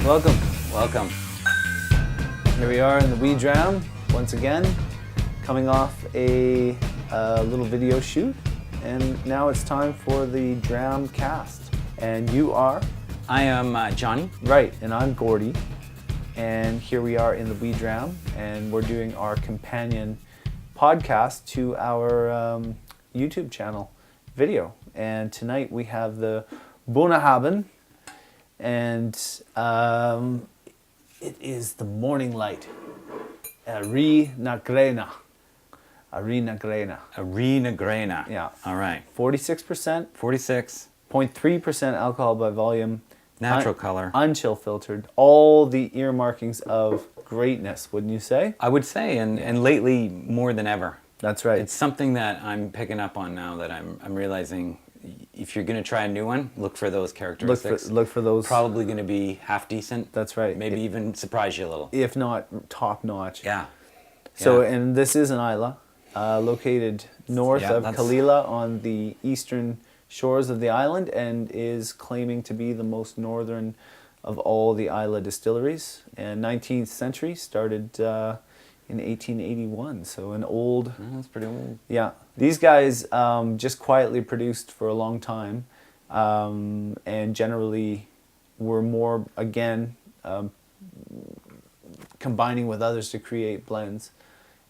Welcome. Welcome. Here we are in the Wee Dram once again, coming off a little video shoot, and now it's time for the Dramcast. And you are? I am Johnny. Right, and I'm Gordy. And here we are in the Wee Dram, and we're doing our companion podcast to our YouTube channel video. And tonight we have the Bunnahabhain, and it is the morning light. Eirigh na Greine. Eirigh na Greine. Eirigh na Greine. Yeah. All right. 46%. 46. 0.3% alcohol by volume. Natural color. Unchill filtered. All the earmarkings of greatness, wouldn't you say? I would say, and lately more than ever. That's right. It's something that I'm picking up on now that I'm realizing if you're going to try a new one, look for those characteristics. Look for those. Probably going to be half decent. That's right. Maybe even surprise you a little. If not top notch. Yeah. So, and this is an Islay, located north of Kalila on the eastern shores of the island, and is claiming to be the most northern of all the Islay distilleries. And 19th century, started in 1881, so an old... That's pretty old. Yeah. These guys just quietly produced for a long time, and generally were more, again, combining with others to create blends.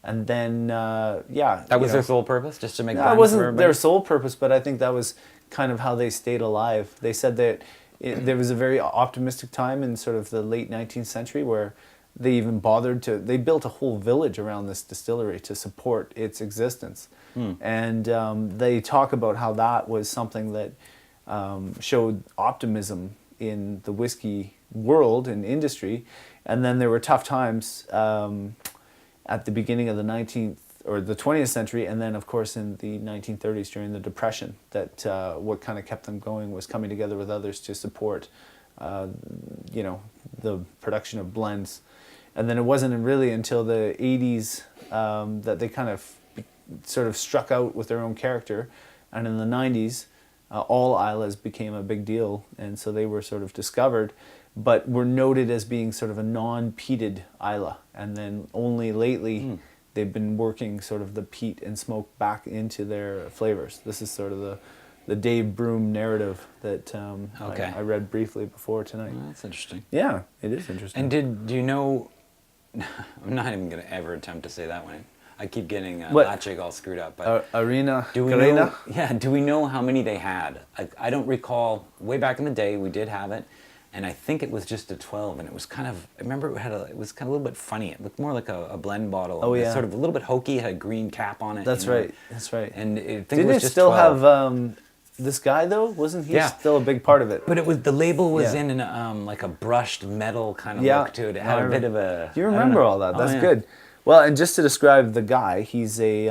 And then, That was their sole purpose, just to make blends? That wasn't their sole purpose, but I think that was kind of how they stayed alive. They said that there was a very optimistic time in sort of the late 19th century where they even bothered to... They built a whole village around this distillery to support its existence. And they talk about how that was something that showed optimism in the whiskey world and industry. And then there were tough times at the beginning of the 19th or the 20th century, and then of course in the 1930s during the Depression, that what kind of kept them going was coming together with others to support the production of blends. And then it wasn't really until the 80s that they kind of sort of struck out with their own character, and in the 90s all Islas became a big deal, and so they were sort of discovered, but were noted as being sort of a non-peated Islay. And then only lately they've been working sort of the peat and smoke back into their flavors. This is sort of the Dave Broom narrative that I read briefly before tonight. Well, that's interesting. Yeah, it is interesting. And do you know... I'm not even going to ever attempt to say that one. I keep getting Lachig all screwed up. But do we know how many they had? I don't recall. Way back in the day, we did have it, and I think it was just a 12, and it was kind of... I remember it was kind of a little bit funny. It looked more like a blend bottle. Oh, yeah. Sort of a little bit hokey. It had a green cap on it. That's right. That's right. And I think Didn't it was it just still 12. have this guy though? Wasn't he still a big part of it? But the label was in an like a brushed metal kind of look to it. It had a bit of a... Do you remember all that? That's good. Well, and just to describe the guy, he's a...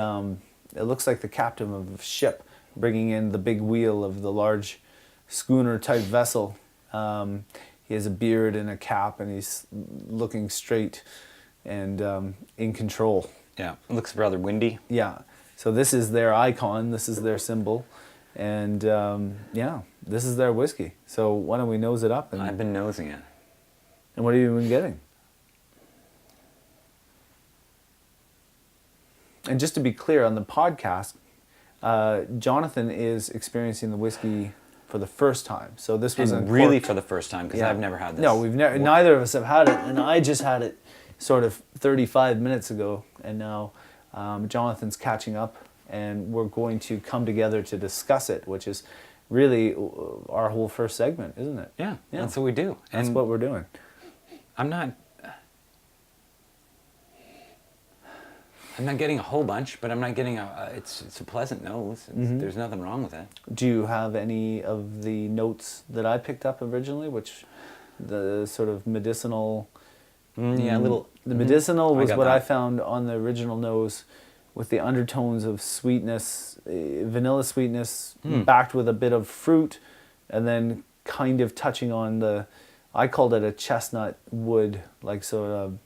it looks like the captain of a ship bringing in the big wheel of the large schooner-type vessel. He has a beard and a cap, and he's looking straight and in control. Yeah, it looks rather windy. Yeah. So this is their icon. This is their symbol. And this is their whiskey. So why don't we nose it up? And I've been nosing it. And what have you been getting? And just to be clear, on the podcast, Jonathan is experiencing the whiskey for the first time. So this was really for the first time, because I've never had this. No, neither of us have had it, and I just had it sort of 35 minutes ago, and now Jonathan's catching up, and we're going to come together to discuss it, which is really our whole first segment, isn't it? Yeah, that's what we do. That's what we're doing. I'm not getting a whole bunch, but I'm not getting it's a pleasant nose. There's nothing wrong with it. Do you have any of the notes that I picked up originally, which the sort of medicinal... The medicinal was what I found on the original nose, with the undertones of sweetness, vanilla sweetness, backed with a bit of fruit, and then kind of touching on I called it a chestnut wood, like sort of,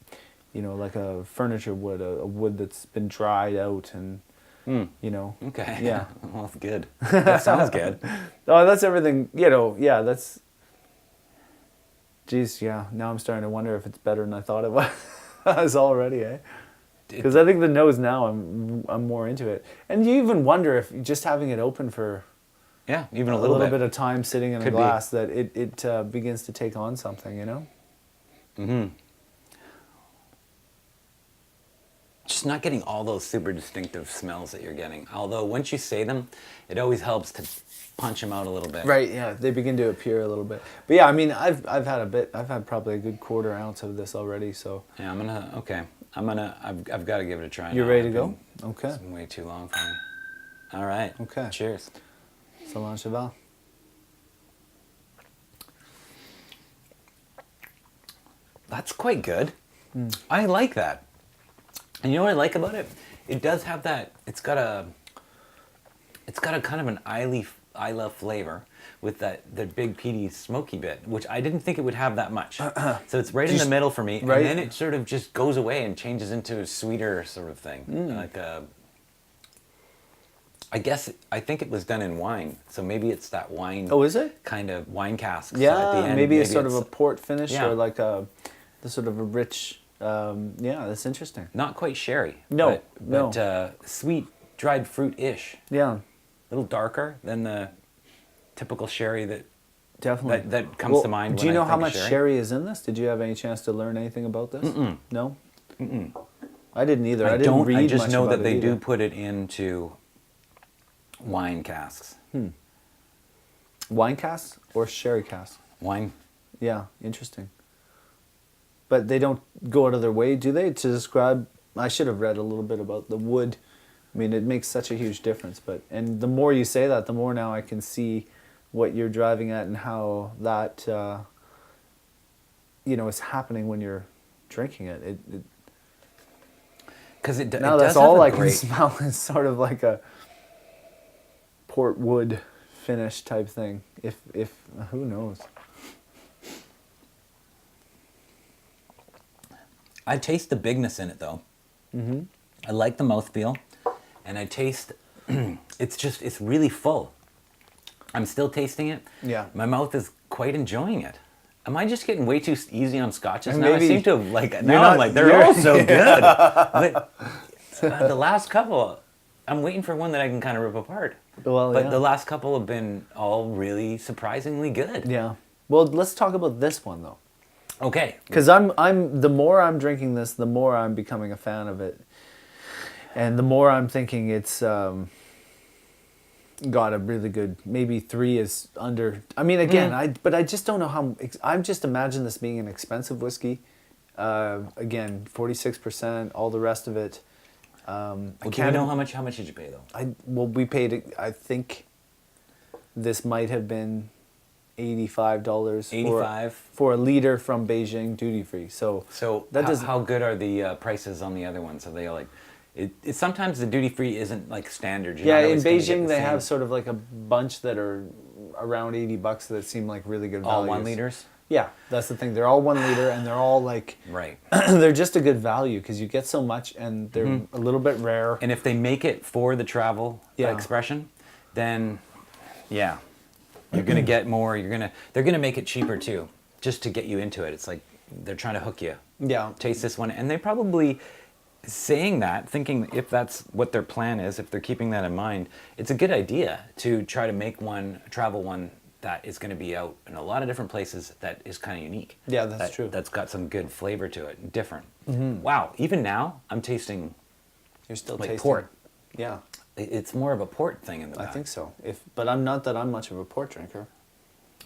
like a furniture wood, a wood that's been dried out and, Okay. Yeah. Well, that's good. That sounds good. Oh, that's everything, that's... Geez, yeah. Now I'm starting to wonder if it's better than I thought it was already, eh? Because I think the nose now, I'm more into it. And you even wonder if just having it open for even a little bit of time sitting in a glass, that it begins to take on something, you know? Mm-hmm. Just not getting all those super distinctive smells that you're getting. Although once you say them, it always helps to punch them out a little bit. Right, yeah, they begin to appear a little bit. But yeah, I mean, I've had probably a good quarter ounce of this already, so. Yeah, I've got to give it a try. You're ready to go? Okay. It's been way too long for me. All right. Okay. Cheers. Salon Cheval. That's quite good. I like that. And you know what I like about it? It does have that. It's got a kind of an Islay flavor with the big peaty smoky bit, which I didn't think it would have that much. So it's right in the middle for me, right? And then it sort of just goes away and changes into a sweeter sort of thing, like a. I think it was done in wine, so maybe it's that wine. Oh, is it? Kind of wine casks. Yeah, at the end. maybe it's sort of a port finish, yeah. or like the sort of a rich. Yeah, that's interesting. Not quite sherry. No, but sweet dried fruit-ish. Yeah. A little darker than the typical sherry that definitely that comes to mind. Do you know how much sherry is in this? Did you have any chance to learn anything about this? No. I didn't either. I didn't read much. I just know about that they either. do put it into wine casks. Wine casks or sherry casks? Wine. Yeah, interesting. But they don't go out of their way, do they, to describe? I should have read a little bit about the wood. I mean, it makes such a huge difference. And the more you say that, the more now I can see what you're driving at and how that, is happening when you're drinking it. Because it now it that's does all I have a can great... smell is sort of like a port wood finish type thing. If who knows. I taste the bigness in it though. I like the mouthfeel, and I taste. It's really full. I'm still tasting it. Yeah. My mouth is quite enjoying it. Am I just getting way too easy on scotches And now? maybe I seem to I'm like they're all so good. But the last couple, I'm waiting for one that I can kind of rip apart. Well, but the last couple have been all really surprisingly good. Yeah. Well, let's talk about this one though. Okay. Because I'm the more I'm drinking this, the more I'm becoming a fan of it, and the more I'm thinking it's got a really good. Maybe 3 is under. I mean, again, I just don't know how. I just imagine this being an expensive whiskey. Again, 46%, all the rest of it. Do you know how much did you pay though? We paid. I think this might have been $85. 85 for a liter from Beijing duty free. So that how good are the prices on the other ones? So they like it sometimes the duty free isn't like standard. Yeah, in Beijing they have sort of like a bunch that are around $80 that seem like really good values. All 1 liters? Yeah, that's the thing. They're all 1 liter and they're all like right. They're just a good value because you get so much and they're a little bit rare. And if they make it for the travel expression, then yeah. You're gonna get more. They're gonna make it cheaper too, just to get you into it. It's like they're trying to hook you. Yeah. Taste this one, and they probably saying that, thinking if that's what their plan is, if they're keeping that in mind, it's a good idea to try to make one travel one that is going to be out in a lot of different places that is kind of unique. Yeah, that's true. That's got some good flavor to it, different. Wow, even now I'm tasting. You're still like tasting port. Yeah. It's more of a port thing in the back. I think so. But I'm not that I'm much of a port drinker.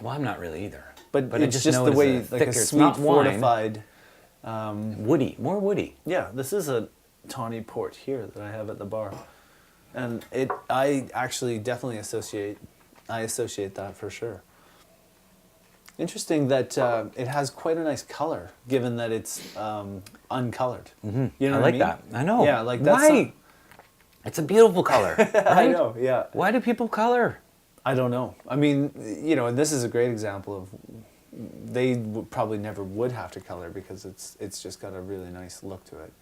Well, I'm not really either. But it's just the way, like thicker, a sweet fortified. Woody, more woody. Yeah, this is a tawny port here that I have at the bar, and I actually definitely associate that for sure. Interesting that it has quite a nice color, given that it's uncolored. Mm-hmm. You know I what like I mean? that. I know. Yeah, like that's. Why? It's a beautiful color. Right? I know. Yeah. Why do people color? I don't know. I mean, and this is a great example of they probably never would have to color because it's just got a really nice look to it.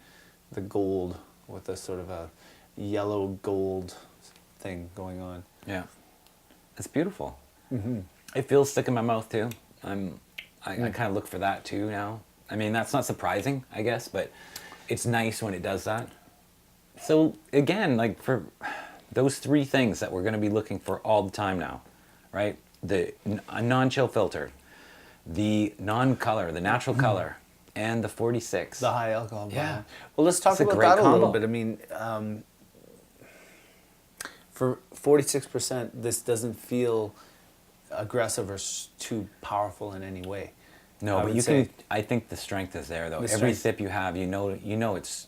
The gold with a sort of a yellow gold thing going on. Yeah, it's beautiful. Mm-hmm. It feels thick in my mouth too. I kind of look for that too now. I mean, that's not surprising, I guess, but it's nice when it does that. So again, like for those three things that we're going to be looking for all the time now, right? A non-chill filter, the non-color, the natural color, and the 46. The high alcohol. Yeah. Well, let's talk about that a little bit. I mean, for 46%, this doesn't feel aggressive or too powerful in any way. No, but you can. I think the strength is there, though. Every sip you have, you know it's.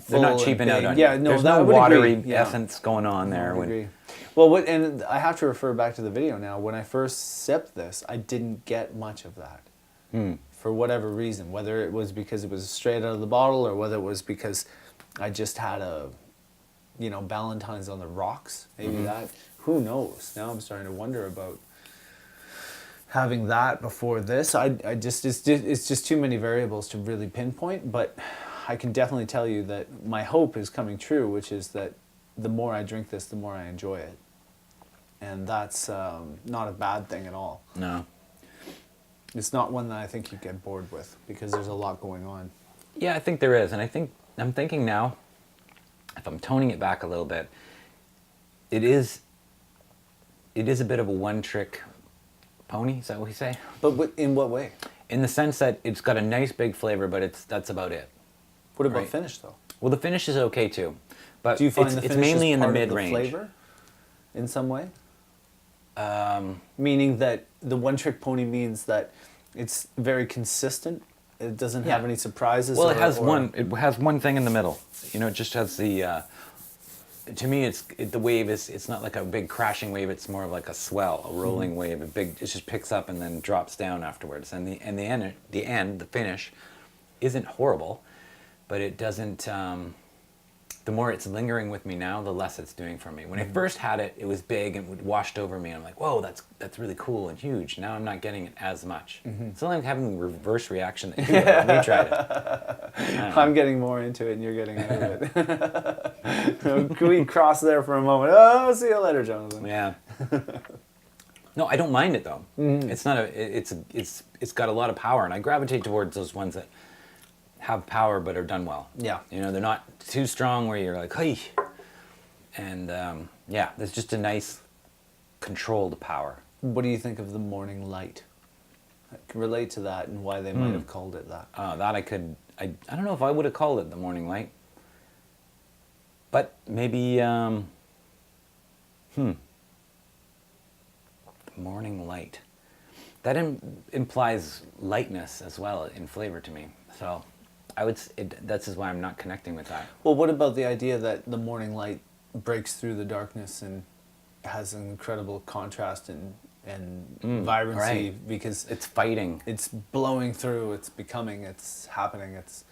They're not cheaping out on you. Yeah, no, there's no watery agree. essence going on there. I would agree. Well, and I have to refer back to the video now. When I first sipped this, I didn't get much of that. For whatever reason, whether it was because it was straight out of the bottle or whether it was because I just had Valentine's on the rocks, maybe that. Who knows? Now I'm starting to wonder about having that before this. It's just too many variables to really pinpoint, but I can definitely tell you that my hope is coming true, which is that the more I drink this, the more I enjoy it. And that's not a bad thing at all. No. It's not one that I think you get bored with because there's a lot going on. Yeah, I think there is. And I'm thinking now, if I'm toning it back a little bit, it is a bit of a one-trick pony, is that what you say? But in what way? In the sense that it's got a nice big flavor, but that's about it. What about finish, though? Well, the finish is okay, too. But do you find the finish it's mainly is in the part of mid-range. The flavor in some way? Meaning that the one-trick pony means that it's very consistent. It doesn't have any surprises. Well, it has one thing in the middle. It just has the. To me, the wave is. It's not like a big crashing wave. It's more of like a swell, a rolling wave. It just picks up and then drops down afterwards. And the finish, isn't horrible, but it doesn't. The more it's lingering with me now, the less it's doing for me. When I first had it, it was big and it washed over me. And I'm like, whoa, that's really cool and huge. Now I'm not getting it as much. It's like having the reverse reaction that you had when you tried it. I'm getting more into it and you're getting out of it. Can we cross there for a moment? Oh, see you later, Jonathan. Yeah. No, I don't mind it though. It's not it's got a lot of power, and I gravitate towards those ones that have power but are done well. Yeah. They're not too strong where you're like, hey. And there's just a nice controlled power. What do you think of the morning light? I can relate to that and why they might have called it that. That I don't know if I would have called it the morning light. But maybe, the morning light. That implies lightness as well in flavor to me. So that's why I'm not connecting with that. Well, what about the idea that the morning light breaks through the darkness and has an incredible contrast and vibrancy, right. Because it's fighting. It's blowing through, it's becoming, it's happening, it's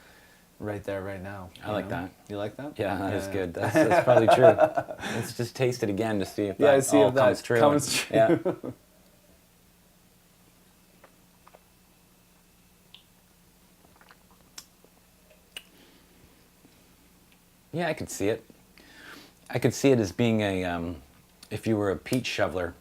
right there, right now. I like that. You like that? Yeah, that is good. That's probably true. Let's just taste it again to see if that comes true. Comes true. Yeah. Yeah, I could see it. I could see it as being if you were a peach shoveler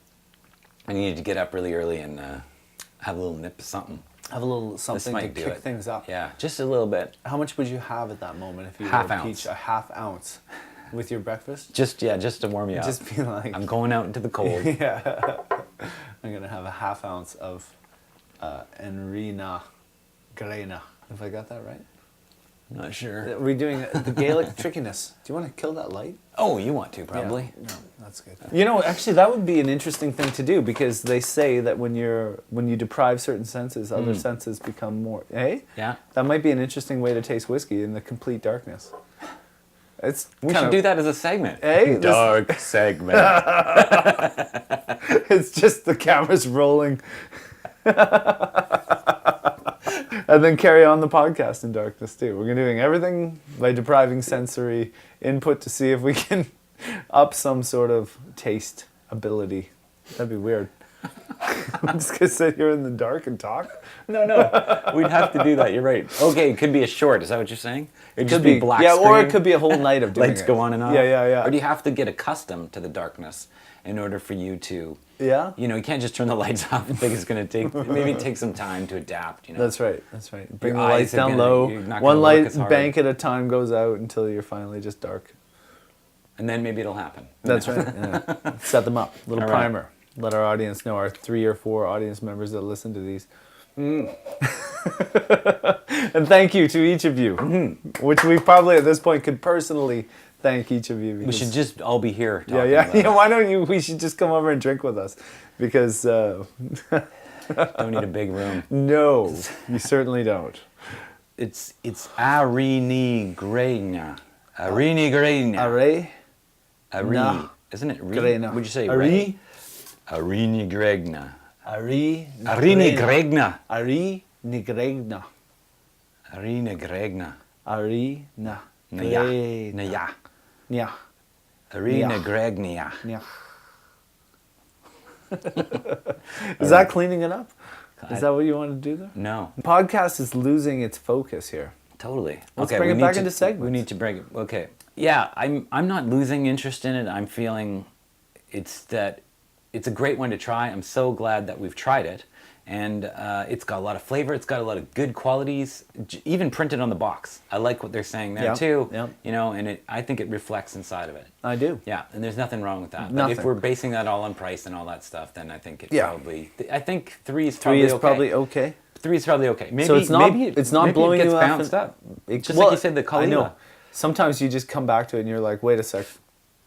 and you needed to get up really early and have a little nip of something. Have a little something to kick things up. Yeah, just a little bit. How much would you have at that moment if you half were a ounce. peach? A half ounce with your breakfast? Just to warm you up. Just be like... I'm going out into the cold. Yeah. I'm going to have a half ounce of Eirigh Greine. Have I got that right? Not sure. Are we doing the Gaelic trickiness? Do you want to kill that light? Oh, you want to, probably. Yeah. No, that's good. Actually, that would be an interesting thing to do because they say that when you deprive certain senses, other senses become more. Hey? Yeah. That might be an interesting way to taste whiskey in the complete darkness. We should do that as a segment. Hey? Dark segment. It's just the cameras rolling. And then carry on the podcast in darkness too. We're doing everything by depriving sensory input to see if we can up some sort of taste ability. That'd be weird. I'm just going to sit here in the dark and talk? No. We'd have to do that. You're right. Okay, it could be a short. Is that what you're saying? It'd just be black screen. Or it could be a whole night of doing Lights go on and off. Yeah. Or do you have to get accustomed to the darkness in order for you to. Yeah. You know, you can't just turn the lights off. I think it's going to take some time to adapt. You know. That's right. That's right. Bring Your the lights eyes are down gonna- low. you're not One gonna work light as hard. bank at a time goes out until you're finally just dark. And then maybe it'll happen. That's right. Yeah. Set them up. Little All right. primer. Let our audience know, our 3 or 4 audience members that listen to these. And thank you to each of you, which we probably at this point could personally thank each of you. We because- should just all be here. Yeah, talking yeah, about yeah. it. Why don't you? We should just come over and drink with us, because Don't need a big room. no, you certainly don't. It's Eirigh Greine. Eirigh Greine. Array, Eirigh. Isn't it? Greine. Would you say Eirigh? Eirigh Greine. Eirigh, Eirigh Greine. Eirigh Negregna. Eirigh Greine. Eirigh na. Naya. Greine. Naya. Yeah. Eirigh Greine. Yeah. Is that cleaning it up? Is that what you want to do there? No. The podcast is losing its focus here. Totally. Let's okay, bring we it need back to- into segments. We need to bring it. Okay. Yeah, I'm not losing interest in it. I'm feeling it's a great one to try. I'm so glad that we've tried it, and it's got a lot of flavor. It's got a lot of good qualities, even printed on the box. I like what they're saying there Yep, too. yep. You know, and I think it reflects inside of it. I do. Yeah, and there's nothing wrong with that. But Nothing. if we're basing that all on price and all that stuff, then I think it Yeah. probably. I think 3 is 3 probably is okay. probably okay. 3 is probably okay. Maybe, So it's not- maybe it's not maybe blowing it gets you off bounced and- up. Just Well, like you said, the Kalila. I know. Sometimes you just come back to it and you're like, wait a sec.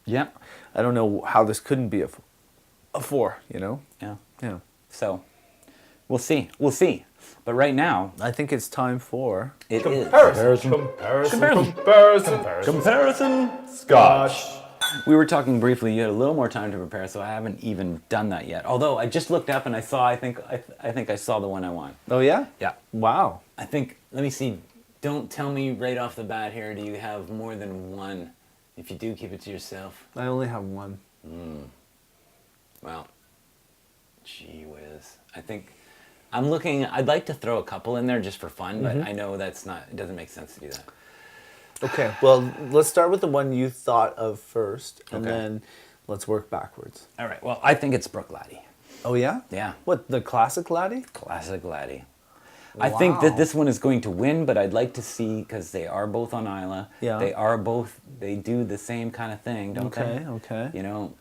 Yeah. I don't know how this couldn't be a 4, you know? Yeah. Yeah. So, we'll see. We'll see. But right now, I think it's time for... it is. Comparison. Scotch. We were talking briefly. You had a little more time to prepare, so I haven't even done that yet. Although I just looked up and I saw. I think I saw the one I want. Oh, yeah? Yeah. Wow. I think. Let me see. Don't tell me right off the bat here. Do you have more than one? If you do, keep it to yourself. I only have one. Well, gee whiz. I think I'm looking. I'd like to throw a couple in there just for fun, but I know that's not. It doesn't make sense to do that. Okay, well, let's start with the one you thought of first, and Okay. then let's work backwards. All right. Well, I think it's Brook Laddie. Oh, yeah? Yeah. What, the classic laddie? Classic Laddie. I think that Wow. this one is going to win, but I'd like to see, because they are both on Islay. Yeah. They do the same kind of thing, don't Okay, they? okay. You know,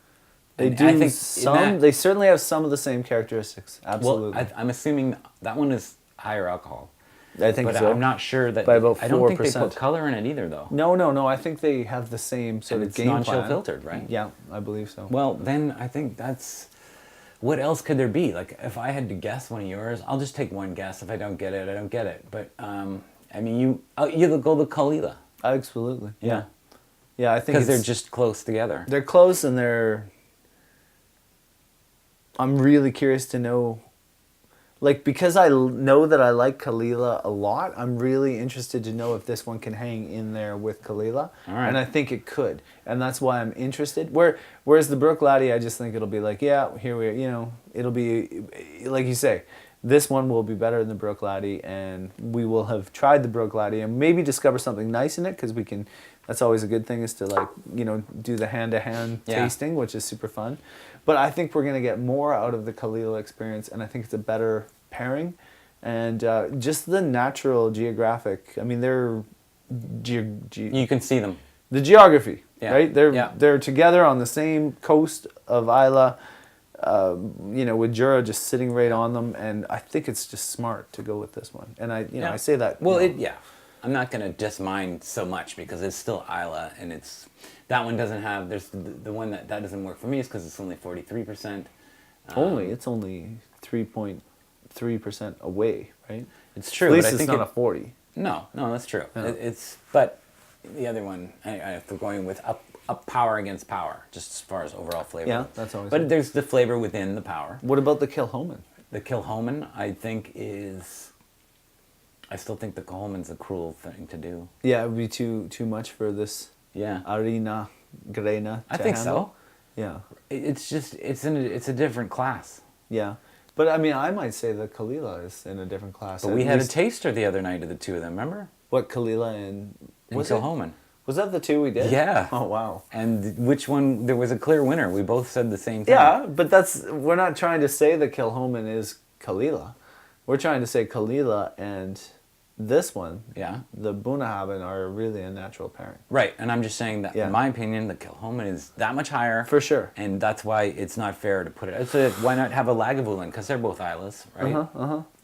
They and do I think they certainly have some of the same characteristics, absolutely. Well, I'm assuming that one is higher alcohol, I think but so. I'm not sure that. By about I don't think they 4%. put color in it either, though. No, I think they have the same sort And of it's game non-chill plan. filtered, right? Yeah, I believe so. Well, then I think that's. What else could there be? Like, if I had to guess one of yours, I'll just take one guess. If I don't get it, I don't get it. But I mean, you go the Kalila. Absolutely. Yeah. Yeah, I think Because they're it's- just close together. they're close, and I'm really curious to know, like, because I know that I like Kalila a lot, I'm really interested to know if this one can hang in there with Kalila. All right. And I think it could. And that's why I'm interested. Whereas the Brook Laddie, I just think it'll be like, yeah, here we are, you know, it'll be, like you say, this one will be better than the Brook Laddie, and we will have tried the Brook Laddie and maybe discover something nice in it, because we can, that's always a good thing, is to, like, you know, do the hand-to-hand Yeah. tasting, which is super fun. But I think we're going to get more out of the Kalila experience, and I think it's a better pairing. And just the natural geographic, I mean, they're You can see them. the geography, Yeah. right? Yeah. They're together on the same coast of Islay, you know, with Jura just sitting right on them, and I think it's just smart to go with this one. And I Yeah. say that. Well, you know, yeah. I'm not going to diss mine so much because it's still Islay, and that one doesn't have. There's the one that doesn't work for me is because it's only 43%. it's only 3.3% away, right? It's true. At least but I it's think not a 40. No, that's true. Yeah. But the other one, if we're going with up power against power, just as far as overall flavor. Yeah, that's always But good. there's the flavor within the power. What about the Kilhoman? The Kilhoman, I think is. I still think the Kilhoman's a cruel thing to do. Yeah, it would be too much for this Yeah. Eirigh Greine. I think so. Yeah, It's just it's a different class. yeah. But I mean, I might say the Kalila is in a different class. But At we had a least- taster the other night of the two of them. Remember? What, Kalila and And Kilhoman. Was that the two we did? Yeah. Oh, wow. And which one, there was a clear winner. We both said the same thing. Yeah, but we're not trying to say that Kilchoman is Kalila. We're trying to say Kalila and this one, the Bunnahabhain, are really a natural pairing. Right, and I'm just saying that, in my opinion, the Kilchoman is that much higher. For sure. And that's why it's not fair to put it. It's why not have a Lagavulin? Because they're both Islas, right?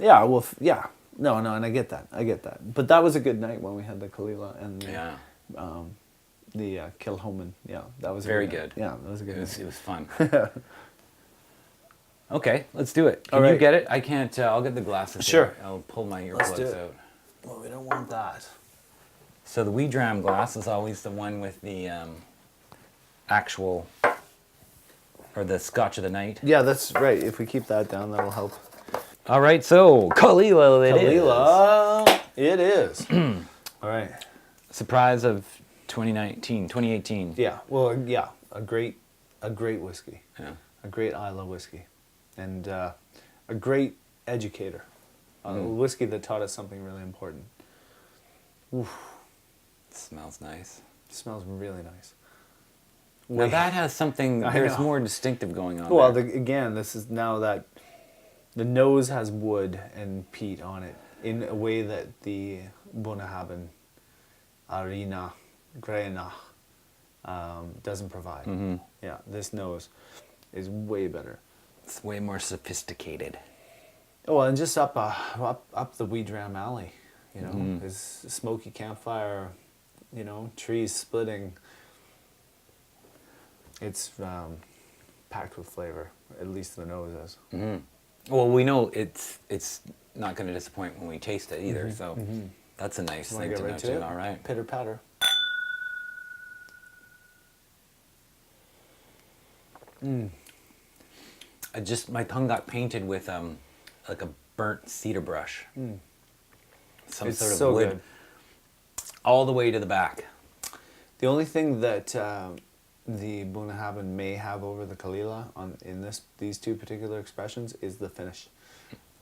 Yeah, well, yeah. No, and I get that. But that was a good night when we had the Kalila and the Kilchoman. Yeah, that was very good. Yeah, that was a good night. It was fun. Okay, let's do it. Can All right. you get it? I can't. I'll get the glasses. Sure. Here. I'll pull my Let's do earplugs it. out. Well, we don't want that. So the Wee Dram glass is always the one with the actual, or the Scotch of the night. Yeah, that's right. If we keep that down, that'll help. All right, so Kalila it is. All right. Surprise of 2018. Yeah, well, yeah, a great whiskey. Yeah. A great Islay whiskey. And a great educator. A whiskey that taught us something really important. Oof. It smells nice. It smells really nice. Now that has something, there's more distinctive going on. Well, there. again, this is now that the nose has wood and peat on it in a way that the Bunnahabhain, Eirigh, Greine doesn't provide. Mm-hmm. Yeah, this nose is way better. It's way more sophisticated. Oh, and just up the Wee Dram alley, you know, is smoky campfire, you know, trees splitting. It's packed with flavor, at least the nose is. Mm-hmm. Well, we know it's not going to disappoint when we taste it either, so that's a nice thing to know too. All right. Pitter patter. My tongue got painted with like a burnt cedar brush. Some It's sort of so wood. good. All the way to the back. The only thing that the Bunnahabhain may have over the Kalila in these two particular expressions is the finish.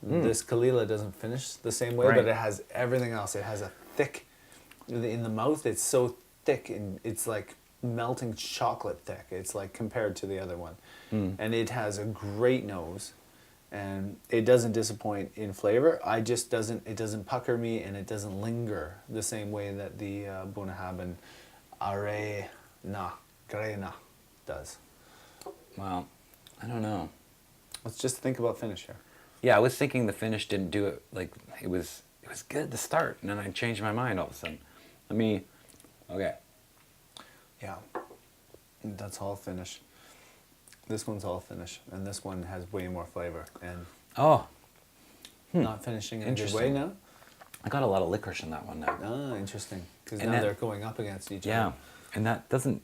This Kalila doesn't finish the same way, but it has everything else. It has a thick, in the mouth, it's so thick, and it's like melting chocolate thick. It's like compared to the other one. And it has a great nose, and it doesn't disappoint in flavor. It doesn't pucker me, and it doesn't linger the same way that the Bunnahabhain Eirigh, Greine does. Well, I don't know. Let's just think about finish here. Yeah, I was thinking the finish didn't do it, like, it was good at the start, and then I changed my mind all of a sudden. Okay. Yeah, that's all finish. This one's all finish, and this one has way more flavor, and not finishing in a good way now. I got a lot of licorice in that one now. Ah, interesting, because now they're going up against each other. Yeah, and that doesn't,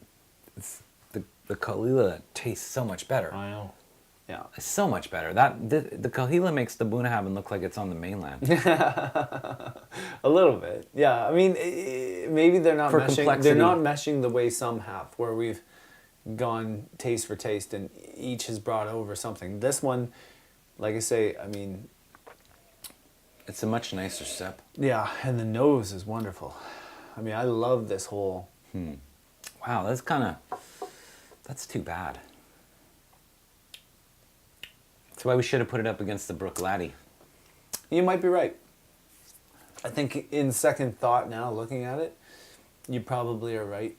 the Kalila tastes so much better. I know. Yeah. It's so much better. The Kalila makes the Bunnahabhain look like it's on the mainland. A little bit, yeah. I mean, maybe they're not meshing. Complexity. They're not meshing the way some have, where we've gone taste for taste, and each has brought over something. This one, like I say, I mean, it's a much nicer sip. Yeah, and the nose is wonderful. I mean, I love this whole. Wow, that's too bad. That's why we should have put it up against the Brook Laddie. You might be right. I think in second thought now, looking at it, you probably are right.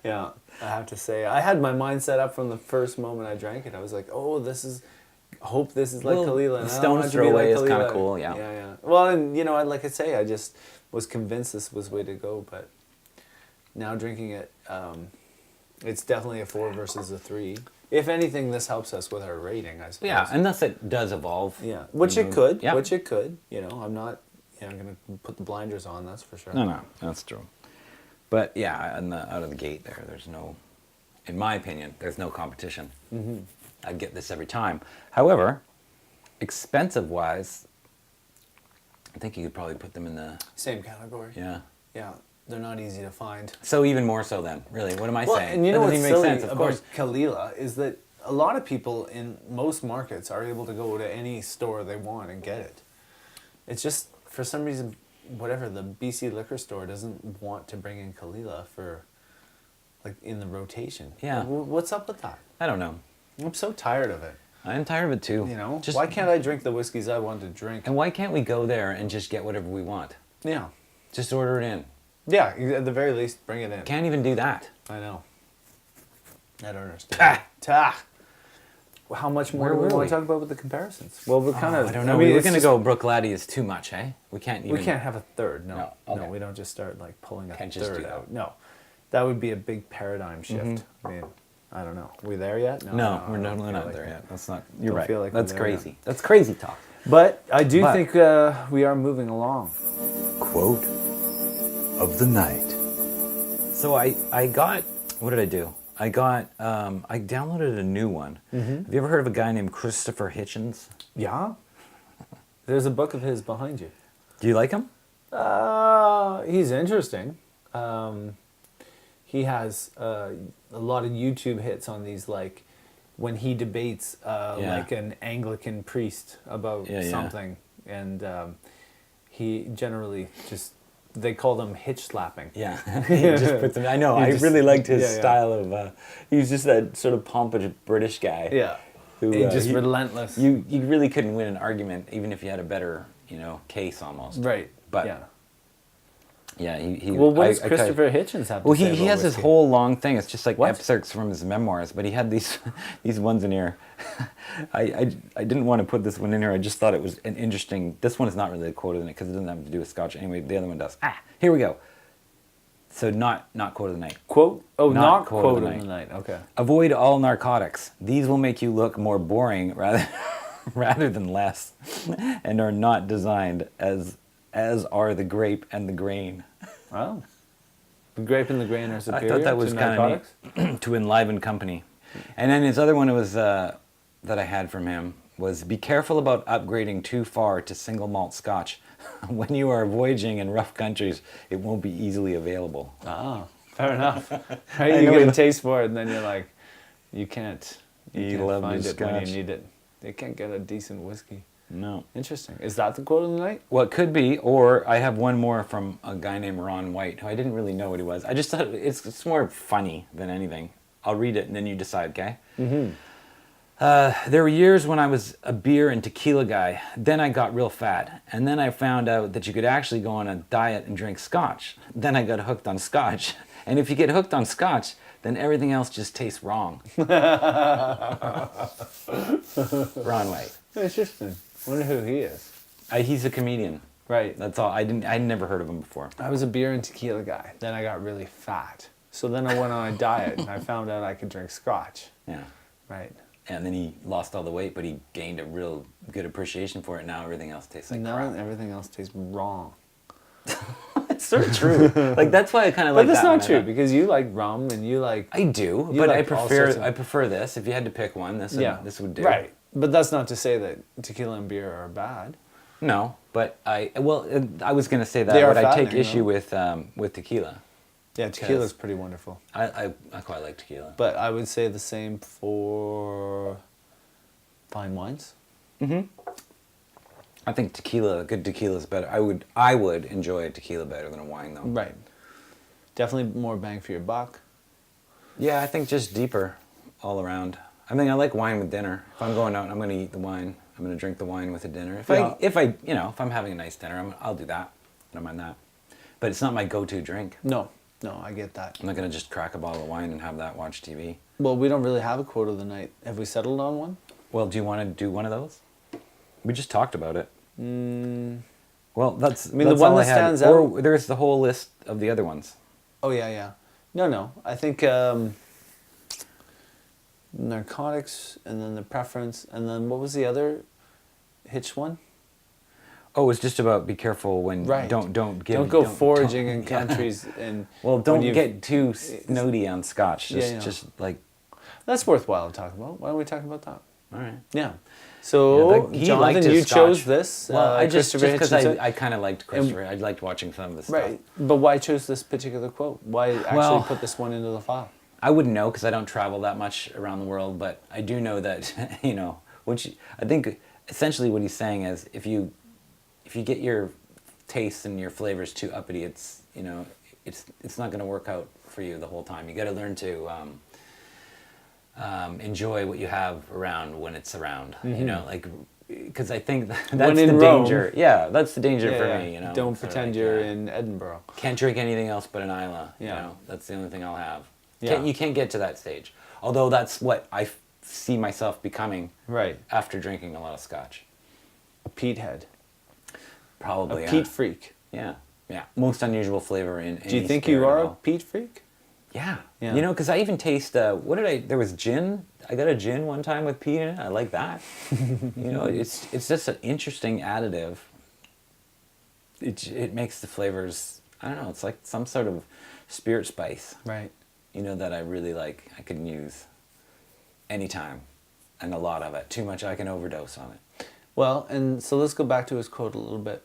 Yeah, I have to say. I had my mind set up from the first moment I drank it. I was like, oh, hope this is like Kalila. The stone's throw away is kind of cool, yeah. Yeah. Well, and you know, like I say, I just was convinced this was the way to go, but now drinking it, it's definitely a 4 versus a 3. If anything, this helps us with our rating, I suppose. Yeah, unless it does evolve. Yeah, which it could. Yeah. Which it could. You know, I'm not going to put the blinders on, that's for sure. No, that's true. But yeah, out of the gate there's no, in my opinion, there's no competition. I'd get this every time. However, expensive-wise, I think you could probably put them in the... Same category. Yeah. Yeah, they're not easy to find. So even more so then, really. What am I saying? And you know what's silly sense, about Kalila is that a lot of people in most markets are able to go to any store they want and get it. It's just, for some reason, whatever, the BC liquor store doesn't want to bring in Kalila for, like, in the rotation. Yeah. What's up with that? I don't know. I'm so tired of it. I'm tired of it too. You know, why can't I drink the whiskeys I want to drink? And why can't we go there and just get whatever we want? Yeah. Just order it in. Yeah, at the very least, bring it in. Can't even do that. I know. I don't understand. How much more do we want to talk about with the comparisons? Well, we're kind of... I don't know. We're going to go Brook Laddie is too much, eh? We can't even... We can't have a third, no. No, okay. No, we don't just start, like, pulling a Can't just third do that. out. No. That would be a big paradigm shift. I mean, I don't know. We there yet? No, we're not there yet. That's not... You're Don't right. feel like That's we're there crazy. Yet. That's crazy talk. But I do think we are moving along. Quote of the night. So I got... What did I do? I downloaded a new one. Have you ever heard of a guy named Christopher Hitchens? Yeah? There's a book of his behind you. Do you like him? He's interesting. He has a lot of YouTube hits on these, like, when he debates like an Anglican priest about something. And he generally just... They call them hitch slapping. Yeah, he just puts them. I know. I really liked his style of. He's just that sort of pompous British guy. Yeah, who just relentless. You really couldn't win an argument, even if you had a better case almost. Right. But yeah. He. Well, what does Christopher Hitchens have? Well, he has this whole long thing. It's just like excerpts from his memoirs. But he had these ones in here. I didn't want to put this one in here. I just thought it was an interesting. This one is not really a quote of the night because it doesn't have to do with Scotch. Anyway, the other one does. Here we go. So not quote of the night. Quote? Oh, not quote of the night. Okay. Avoid all narcotics. These will make you look more boring rather than less, and are not designed as are the grape and the grain. Oh. The grape and the grain are superior. I thought that was kind of neat to enliven company. And then his other one was that I had from him was be careful about upgrading too far to single malt Scotch. When you are voyaging in rough countries, it won't be easily available. Oh, fair enough. Right? You get a taste for it, and then you're like, you can't find it when you need it. They can't get a decent whiskey. No. Interesting. Is that the quote of the night? Well, it could be, or I have one more from a guy named Ron White, who I didn't really know what he was. I just thought it's more funny than anything. I'll read it, and then you decide, okay? Mm-hmm. There were years when I was a beer and tequila guy. Then I got real fat. And then I found out that you could actually go on a diet and drink Scotch. Then I got hooked on Scotch. And if you get hooked on Scotch, then everything else just tastes wrong. Ron White. Interesting. Wonder who he is. He's a comedian. Right. That's all. I'd never heard of him before. I was a beer and tequila guy. Then I got really fat. So then I went on a diet and I found out I could drink Scotch. Yeah. Right. And then he lost all the weight, but he gained a real good appreciation for it. Now everything else tastes like crap. Now everything else tastes wrong. It's sort of true. Like that's why I kind of like that. But that's not true because you like rum and you like. I do, but I prefer this. If you had to pick one, this would do. Right, but that's not to say that tequila and beer are bad. No, but I was going to say that, but I take issue with tequila. Yeah, tequila's pretty wonderful. I quite like tequila. But I would say the same for fine wines. Mm-hmm. I think good tequila is better. I would enjoy a tequila better than a wine, though. Right. Definitely more bang for your buck. Yeah, I think just deeper all around. I mean, I like wine with dinner. If I'm going out and I'm going to eat the wine, I'm going to drink the wine with the dinner. If I'm having a nice dinner, I'll do that. I don't mind that. But it's not my go-to drink. No, I get that. I'm not going to just crack a bottle of wine and have that watch TV. Well, we don't really have a quote of the night. Have we settled on one? Well, do you want to do one of those? We just talked about it. Well, that's the one that stands out. Or there's the whole list of the other ones. Oh, yeah. No. I think narcotics, and then the preference, and then what was the other hitch one? Oh, it's just about be careful when don't go foraging in countries and don't get too snooty on Scotch. Just like that's worthwhile to talk about. Why don't we talk about that? All right. Yeah. So Jonathan, you chose this. Well, I just because I kind of liked Christopher. I liked watching some of this stuff. Right. But why choose this particular quote? Why actually put this one into the file? I wouldn't know because I don't travel that much around the world. But I do know that I think essentially what he's saying is if you get your tastes and your flavors too uppity, it's not going to work out for you the whole time. You got to learn to enjoy what you have around when it's around. Like, because I think that's the danger. Yeah, that's the danger for me. Don't pretend you're in Edinburgh. Can't drink anything else but an Islay. That's the only thing I'll have. You can't get to that stage. Although that's what I see myself becoming. Right. After drinking a lot of scotch. A peat head. Probably. A peat freak. Yeah. Yeah. Most unusual flavor in. Do you think you are a peat freak? Yeah. Because I even taste. There was gin. I got a gin one time with peat in it. I like that. It's just an interesting additive. It makes the flavors. I don't know. It's like some sort of spirit spice. Right. That I really like. I can use anytime, and a lot of it. Too much, I can overdose on it. Well, and so let's go back to his quote a little bit.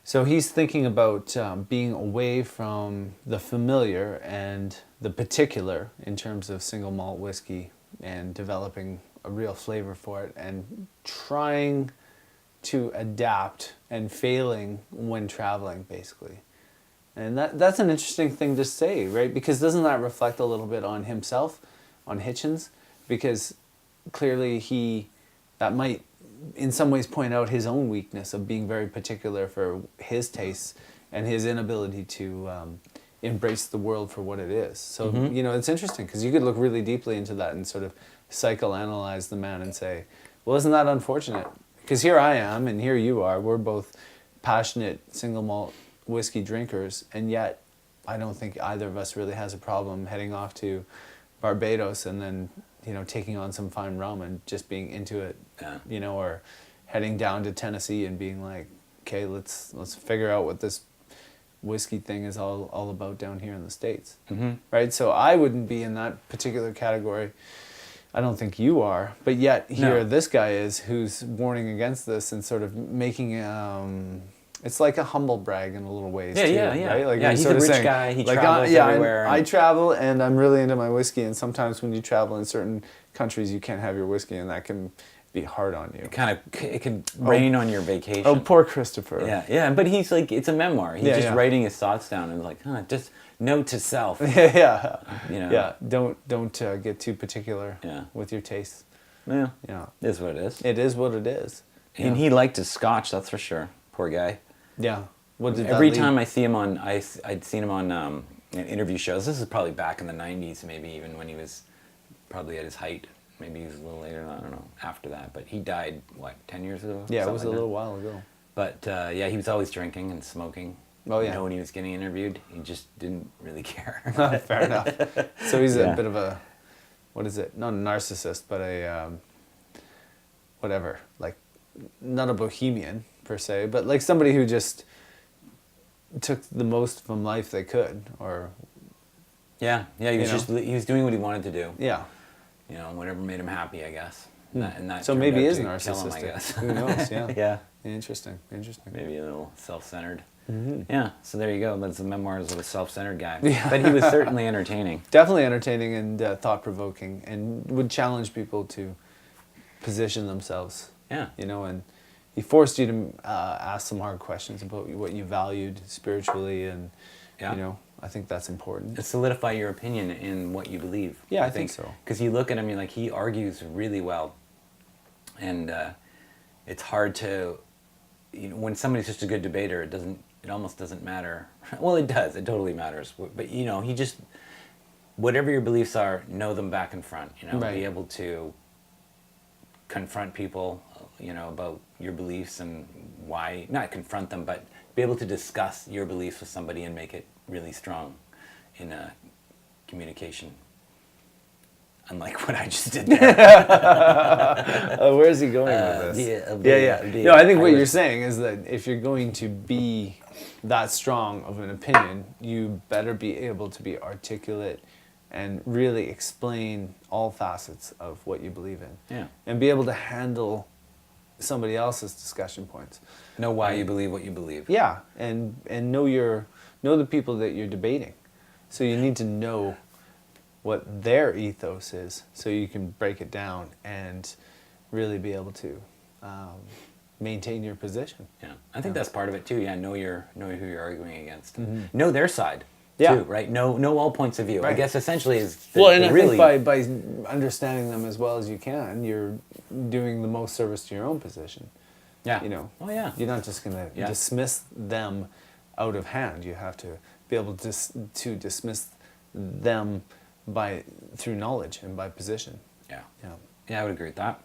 So he's thinking about being away from the familiar and the particular in terms of single malt whiskey and developing a real flavor for it and trying to adapt and failing when traveling, basically. And that's an interesting thing to say, right? Because doesn't that reflect a little bit on himself, on Hitchens? Because clearly that might in some ways point out his own weakness of being very particular for his tastes and his inability to embrace the world for what it is. So, it's interesting because you could look really deeply into that and sort of psychoanalyze the man and say, well, isn't that unfortunate? Because here I am and here you are. We're both passionate single malt whiskey drinkers, and yet I don't think either of us really has a problem heading off to Barbados and then taking on some fine rum and just being into it, or heading down to Tennessee and being like, okay, let's figure out what this whiskey thing is all about down here in the States, right? So I wouldn't be in that particular category. I don't think you are, but yet here this guy is who's warning against this and sort of making it's like a humble brag in a little ways too, right? Like he's a rich guy. He travels everywhere. I travel and I'm really into my whiskey. And sometimes when you travel in certain countries, you can't have your whiskey, and that can be hard on you. It can rain on your vacation. Oh, poor Christopher. Yeah. But he's like, it's a memoir. He's just writing his thoughts down and like, just note to self. Don't get too particular with your tastes. Yeah. It is what it is. It is what it is. And he liked his scotch, that's for sure. Poor guy. Yeah. Every time I see him I'd seen him on interview shows. This is probably back in the 90s, maybe even when he was probably at his height. Maybe he was a little later, I don't know, after that. But he died, 10 years ago? Yeah, it was a little while ago. But he was always drinking and smoking. Oh, yeah. When he was getting interviewed, he just didn't really care. Fair enough. So he's a bit of a, what is it? Not a narcissist, but a, whatever, like, not a bohemian per se, but like somebody who just took the most from life they could, or he was doing what he wanted to do. Yeah, whatever made him happy, I guess. And that so maybe is Him, narcissistic. I guess. Who knows? Yeah. Yeah. Interesting. Maybe a little self-centered. Yeah. So there you go. That's the memoirs of a self-centered guy. Yeah. But he was certainly entertaining. Definitely entertaining and thought-provoking, and would challenge people to position themselves. Yeah. And he forced you to ask some hard questions about what you valued spiritually, and I think that's important. To solidify your opinion in what you believe. Yeah, I think so. Because you look at him, he argues really well, and it's hard to, when somebody's just a good debater, it almost doesn't matter. Well, it does. It totally matters. But he just, whatever your beliefs are, know them back and front. Right. Be able to confront people, about your beliefs and why, not confront them, but be able to discuss your beliefs with somebody and make it really strong in communication. Unlike what I just did there. Where's he going with this? No, I think what you're saying is that if you're going to be that strong of an opinion, you better be able to be articulate and really explain all facets of what you believe in. Yeah. And be able to handle somebody else's discussion points. Know why you believe what you believe. Yeah, and know the people that you're debating. So you need to know what their ethos is, so you can break it down and really be able to maintain your position. Yeah, I think that's part of it too. Yeah, know who you're arguing against. Know their side. Yeah. Too, right. Know all points of view. Right. I guess essentially is And I really think by understanding them as well as you can, you're doing the most service to your own position. yeah. Oh yeah. You're not just going to dismiss them out of hand. You have to be able to dismiss them through knowledge and by position. Yeah. Yeah. Yeah, I would agree with that.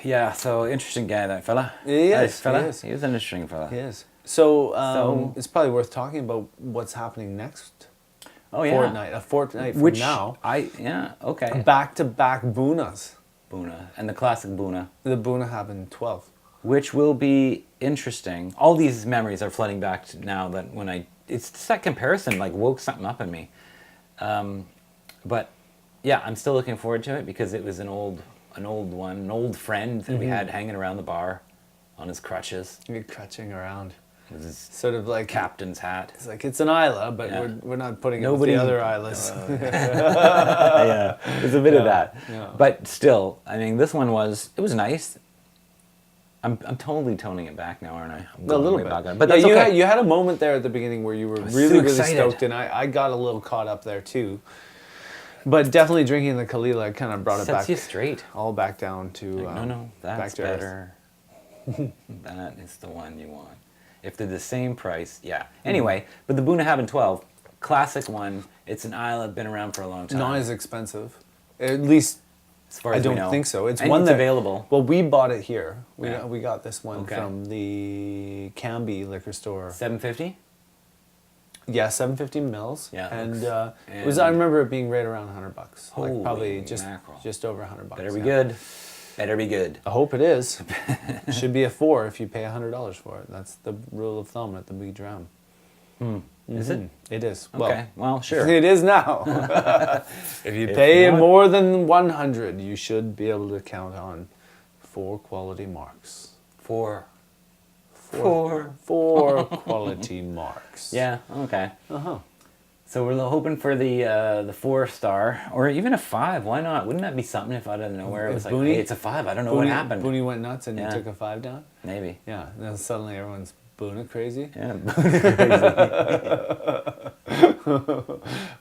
Yeah. So interesting guy, that fella. He is. Nice fella. He is. He was an interesting fella. He is. So it's probably worth talking about what's happening next. Oh yeah. A fortnight from now. Okay. Back-to-back Bunas. Buna and the classic Buna. The Bunnahabhain 12. Which will be interesting. All these memories are flooding back to now that it's just that comparison like woke something up in me. But yeah, I'm still looking forward to it because it was an old friend that we had hanging around the bar on his crutches. You're crutching around. With his sort of like captain's hat. It's like it's an Isla, but we're not putting it with the other Islas. Yeah, there's a bit of that. Yeah. But still, I mean, this one was nice. I'm totally toning it back now, aren't I? A little bit. But that's okay. You had a moment there at the beginning where you were really stoked, and I got a little caught up there too. But definitely drinking the Kalila kind of brought it back. Sets you straight. All back down to no, that's back to better. That is the one you want. If they're the same price, yeah. Anyway, but the Bunnahabhain 12, classic one. It's an Isla, been around for a long time. Not as expensive, at least as far as I don't we know. think so. It's and one it's that available. Well, we bought it here. We Yeah. we got this one from the Canby liquor store. $7.50. Yeah, 750 mils. Yeah, and and it was. I remember it being right around $100. Holy like probably mackerel. just over $100. Better be good. Better be good. I hope it is. Should be a 4 if you pay $100 for it. That's the rule of thumb at the Wee Dram. Is it? It is. Okay. Well, sure. It is now. If you pay more than 100, you should be able to count on 4 quality marks. Four quality marks. Yeah. Okay. Uh-huh. So we're hoping for the 4-star or even a 5. Why not? Wouldn't that be something if out of nowhere it was like, hey, it's a 5. I don't know what happened. Booney went nuts and you took a 5 down? Maybe. Yeah. Then suddenly everyone's Boona crazy. Yeah.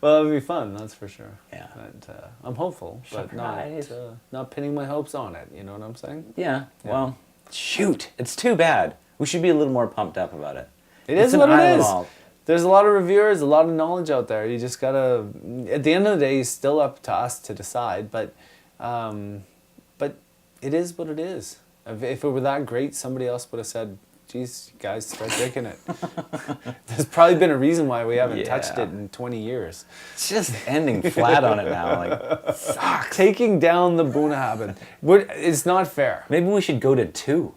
Well, it'd be fun, that's for sure. Yeah. But, I'm hopeful, but not pinning my hopes on it. You know what I'm saying? Yeah. Well, shoot. It's too bad. We should be a little more pumped up about it. It is what it is. There's a lot of reviewers, a lot of knowledge out there. You just gotta. At the end of the day, it's still up to us to decide. But it is what it is. If it were that great, somebody else would have said, "Geez, guys, start drinking it." There's probably been a reason why we haven't touched it in 20 years. It's just ending flat on it now. Like, sucks. Taking down the Bunnahabhain. It's not fair. Maybe we should go to 2.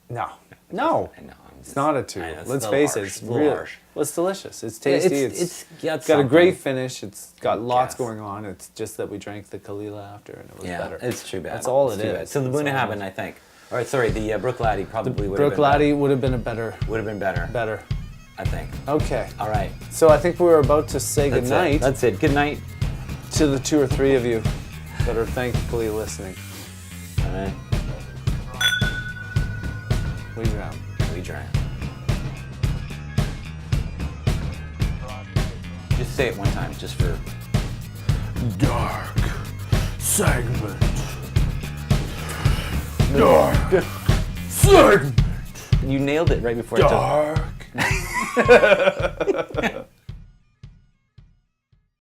No. I know. It's not a 2. Let's face it. It's real harsh. Well, it's delicious. It's tasty. It's got a great finish. It's got lots going on. It's just that we drank the Kalila after and it was better. It's too bad. That's all it's it too is. Bad. So the Bunnahabhain, I think. All right, sorry, the Brook Laddie probably would have been Brook Laddie would have been a better. Would have been better. Better. I think. Okay. All right. So I think we were about to say goodnight. That's it. Good night. To the 2 or 3 of you that are thankfully listening. All right. Wee Dram. Wee Dram. Just say it one time, just for... Dark segment. Dark segment. You nailed it right before Dark. I told